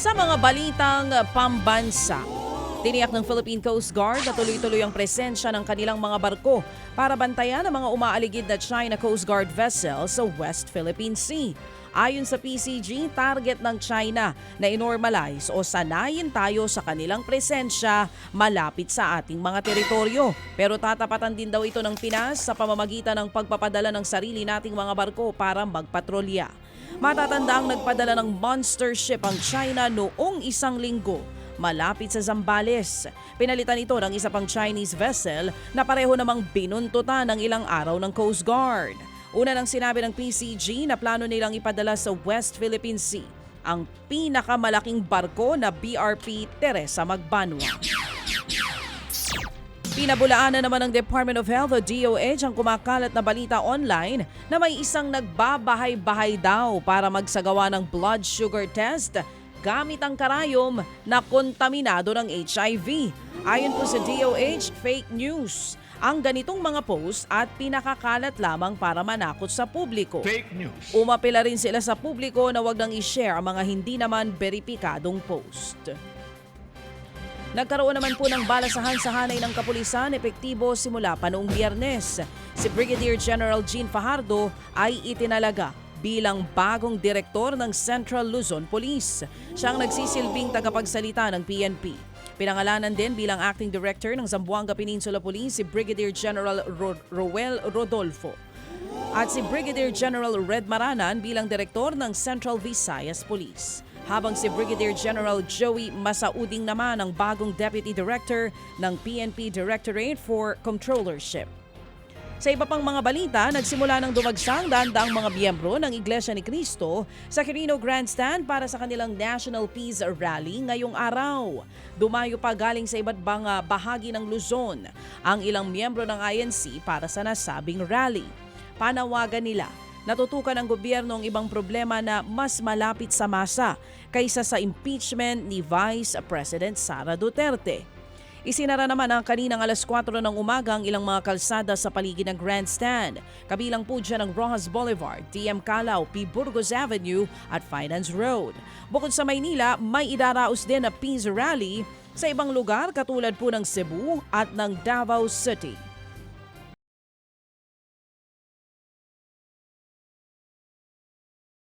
Sa mga balitang pambansa, tiniyak ng Philippine Coast Guard na tuloy-tuloy ang presensya ng kanilang mga barko para bantayan ang mga umaaligid na China Coast Guard vessels sa West Philippine Sea. Ayon sa PCG, target ng China na inormalize o sanayin tayo sa kanilang presensya malapit sa ating mga teritoryo. Pero tatapatan din daw ito ng Pinas sa pamamagitan ng pagpapadala ng sarili nating mga barko para magpatrolya. Matatanda ang nagpadala ng monster ship ang China noong isang linggo malapit sa Zambales. Pinalitan ito ng isa pang Chinese vessel na pareho namang binuntutan ng ilang araw ng Coast Guard. Una nang sinabi ng PCG na plano nilang ipadala sa West Philippine Sea ang pinakamalaking barko na BRP Teresa Magbanwa. Pinabulaanan naman ng Department of Health o DOH ang kumakalat na balita online na may isang nagbabahay-bahay daw para magsagawa ng blood sugar test gamit ang karayom na kontaminado ng HIV. Ayon po sa DOH, fake news ang ganitong mga post at pinakakalat lamang para manakot sa publiko. Fake news. Umapela rin sila sa publiko na wag nang i-share ang mga hindi naman beripikadong post. Nagkaroon naman po ng balasahan sa hanay ng kapulisan epektibo simula pa noong Biyernes. Si Brigadier General Jean Fajardo ay itinalaga bilang bagong direktor ng Central Luzon Police. Siya ang nagsisilbing tagapagsalita ng PNP. Pinangalanan din bilang acting director ng Zamboanga Peninsula Police si Brigadier General Roel Rodolfo at si Brigadier General Red Maranan bilang direktor ng Central Visayas Police. Habang si Brigadier General Joey Masauding naman ang bagong Deputy Director ng PNP Directorate for Controllership. Sa iba pang mga balita, nagsimula ng dumagsang daang mga miyembro ng Iglesia ni Cristo sa Quirino Grandstand para sa kanilang National Peace Rally ngayong araw. Dumayo pa galing sa iba't bang bahagi ng Luzon ang ilang miyembro ng INC para sa nasabing rally. Panawagan nila, natutukan ng gobyerno ang ibang problema na mas malapit sa masa kaysa sa impeachment ni Vice President Sara Duterte. Isinara naman ang kaninang alas 4 ng umaga ang ilang mga kalsada sa paligid ng Grandstand. Kabilang po dyan ang Rojas Boulevard, TM Calao, P. Burgos Avenue at Finance Road. Bukod sa Maynila, may idaraos din na Peace Rally sa ibang lugar katulad po ng Cebu at ng Davao City.